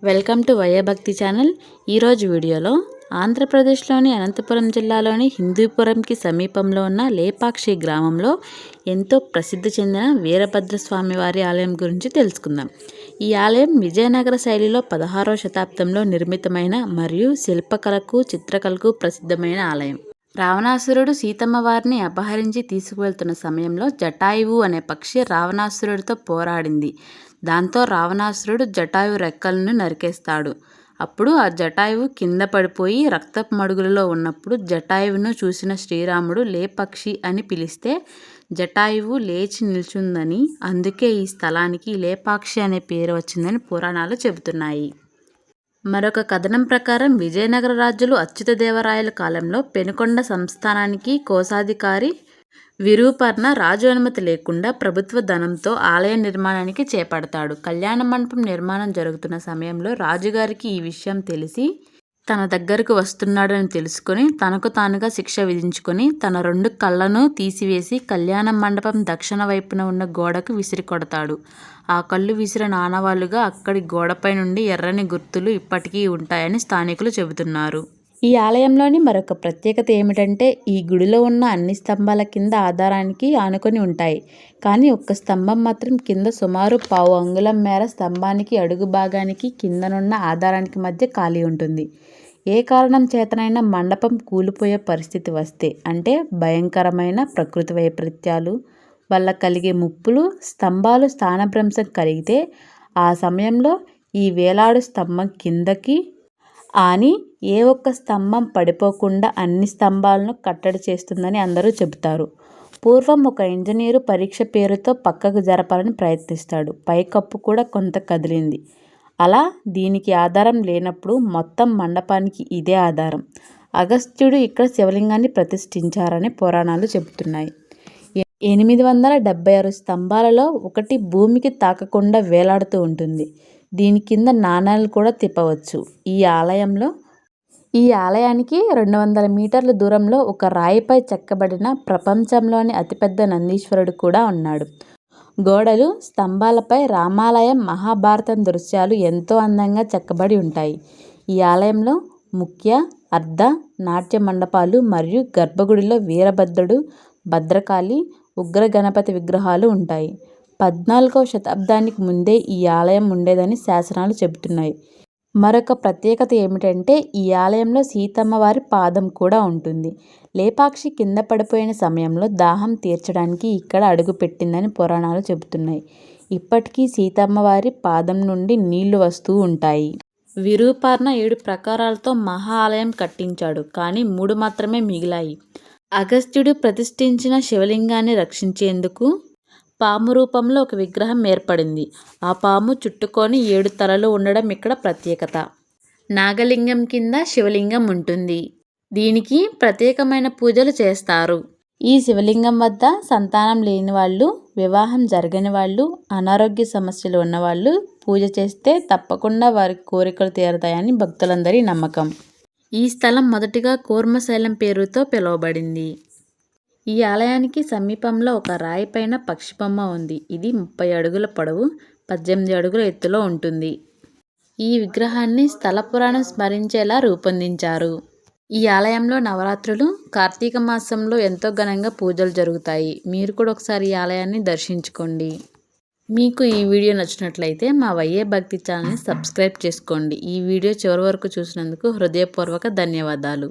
Welcome to వైఏ భక్తి channel. ఈరోజు వీడియోలో ఆంధ్రప్రదేశ్లోని అనంతపురం జిల్లాలోని హిందూపురంకి సమీపంలో ఉన్న లేపాక్షి గ్రామంలో ఎంతో ప్రసిద్ధి చెందిన వీరభద్రస్వామి వారి ఆలయం గురించి తెలుసుకుందాం. ఈ ఆలయం విజయనగర శైలిలో 16వ శతాబ్దంలో నిర్మితమైన మరియు శిల్పకళకు చిత్రకళకు ప్రసిద్ధమైన ఆలయం. రావణాసురుడు సీతమ్మ వారిని అపహరించి తీసుకువెళ్తున్న సమయంలో జటాయువు అనే పక్షి రావణాసురుడితో పోరాడింది. దాంతో రావణాసురుడు జటాయువు రెక్కలను నరికేస్తాడు. అప్పుడు ఆ జటాయువు కింద పడిపోయి రక్తపు మడుగులలో ఉన్నప్పుడు జటాయువును చూసిన శ్రీరాముడు లేపక్షి అని పిలిస్తే జటాయువు లేచి నిల్చుందని, అందుకే ఈ స్థలానికి లేపాక్షి అనే పేరు వచ్చిందని పురాణాలు చెబుతున్నాయి. మరొక కథనం ప్రకారం విజయనగర రాజులు అచ్యుతదేవరాయల కాలంలో పెనుకొండ సంస్థానానికి కోశాధికారి విరూపర్ణ రాజు అనుమతి లేకుండా ప్రభుత్వ ధనంతో ఆలయ నిర్మాణానికి చేపడతాడు. కళ్యాణ మండపం నిర్మాణం జరుగుతున్న సమయంలో రాజుగారికి ఈ విషయం తెలిసి తన దగ్గరకు వస్తున్నాడని తెలుసుకొని తనకు తానుగా శిక్ష విధించుకొని తన 2 కళ్ళను తీసివేసి కళ్యాణ మండపం దక్షిణ వైపున ఉన్న గోడకు విసిరి కొడతాడు. ఆ కళ్ళు విసిరిన ఆనవాళ్లుగా అక్కడి గోడపై నుండి ఎర్రని గుర్తులు ఇప్పటికీ ఉంటాయని స్థానికులు చెబుతున్నారు. ఈ ఆలయంలోని మరొక ప్రత్యేకత ఏమిటంటే ఈ గుడిలో ఉన్న అన్ని స్తంభాల కింద ఆధారానికి ఆనుకొని ఉంటాయి. కానీ ఒక్క స్తంభం మాత్రం కింద సుమారు 1/4 అంగుళం మేర స్తంభానికి అడుగు భాగానికి కిందనున్న ఆధారానికి మధ్య ఖాళీ ఉంటుంది. ఏ కారణం చేతనైనా మండపం కూలిపోయే పరిస్థితి వస్తే, అంటే భయంకరమైన ప్రకృతి వైపరీత్యాలు వల్ల కలిగే ముప్పులు, స్తంభాలు స్థానభ్రంశం కలిగితే ఆ సమయంలో ఈ వేలాడు స్తంభం కిందకి ఆని ఏ ఒక్క స్తంభం పడిపోకుండా అన్ని స్తంభాలను కట్టడి చేస్తుందని అందరూ చెబుతారు. పూర్వం ఒక ఇంజనీరు పరీక్ష పేరుతో పక్కకు జరపాలని ప్రయత్నిస్తాడు. పైకప్పు కూడా కొంత కదిలింది. అలా దీనికి ఆధారం లేనప్పుడు మొత్తం మండపానికి ఇదే ఆధారం. అగస్త్యుడు ఇక్కడ శివలింగాన్ని ప్రతిష్ఠించారని పురాణాలు చెబుతున్నాయి. 876 స్తంభాలలో ఒకటి భూమికి తాకకుండా వేలాడుతూ ఉంటుంది. దీని కింద నాణేలు కూడా తిప్పవచ్చు. ఈ ఆలయానికి 200 మీటర్ల దూరంలో ఒక రాయిపై చెక్కబడిన ప్రపంచంలోని అతిపెద్ద నందీశ్వరుడు కూడా ఉన్నాడు. గోడలు, స్తంభాలపై రామాలయం, మహాభారతం దృశ్యాలు ఎంతో అందంగా చెక్కబడి ఉంటాయి. ఈ ఆలయంలో ముఖ్య, అర్ధ, నాట్య మండపాలు మరియు గర్భగుడిలో వీరభద్రుడు, భద్రకాళి, ఉగ్ర గణపతి విగ్రహాలు ఉంటాయి. 14వ శతాబ్దానికి ముందే ఈ ఆలయం ఉండేదని శాసనాలు చెబుతున్నాయి. మరొక ప్రత్యేకత ఏమిటంటే ఈ ఆలయంలో సీతమ్మ వారి పాదం కూడా ఉంటుంది. లేపాక్షి కింద పడిపోయిన సమయంలో దాహం తీర్చడానికి ఇక్కడ అడుగుపెట్టిందని పురాణాలు చెబుతున్నాయి. ఇప్పటికీ సీతమ్మ వారి పాదం నుండి నీళ్లు వస్తూ ఉంటాయి. విరూపార్ణ 7 ప్రాకారాలతో మహా ఆలయం కట్టించాడు. కానీ 3 మాత్రమే మిగిలాయి. అగస్త్యుడు ప్రతిష్ఠించిన శివలింగాన్ని రక్షించేందుకు పాము రూపంలో ఒక విగ్రహం ఏర్పడింది. ఆ పాము చుట్టుకొని 7 తలలు ఉండడం ఇక్కడ ప్రత్యేకత. నాగలింగం కింద శివలింగం ఉంటుంది. దీనికి ప్రత్యేకమైన పూజలు చేస్తారు. ఈ శివలింగం వద్ద సంతానం లేని వాళ్ళు, వివాహం జరగని వాళ్ళు, అనారోగ్య సమస్యలు ఉన్నవాళ్ళు పూజ చేస్తే తప్పకుండా వారి కోరికలు తీరతాయని భక్తులందరి నమ్మకం. ఈ స్థలం మొదటిగా కూర్మశైలం పేరుతో పిలువబడింది. ఈ ఆలయానికి సమీపంలో ఒక రాయి పైన పక్షి బొమ్మ ఉంది. ఇది 30 అడుగుల పొడవు, 18 అడుగుల ఎత్తులో ఉంటుంది. ఈ విగ్రహాన్ని స్థల పురాణం స్మరించేలా రూపొందించారు. ఈ ఆలయంలో నవరాత్రులు, కార్తీక మాసంలో ఎంతో ఘనంగా పూజలు జరుగుతాయి. మీరు కూడా ఒకసారి ఈ ఆలయాన్ని దర్శించుకోండి. మీకు ఈ వీడియో నచ్చినట్లయితే మా వైఏ భక్తి ఛానల్ని సబ్స్క్రైబ్ చేసుకోండి. ఈ వీడియో చివరి వరకు చూసినందుకు హృదయపూర్వక ధన్యవాదాలు.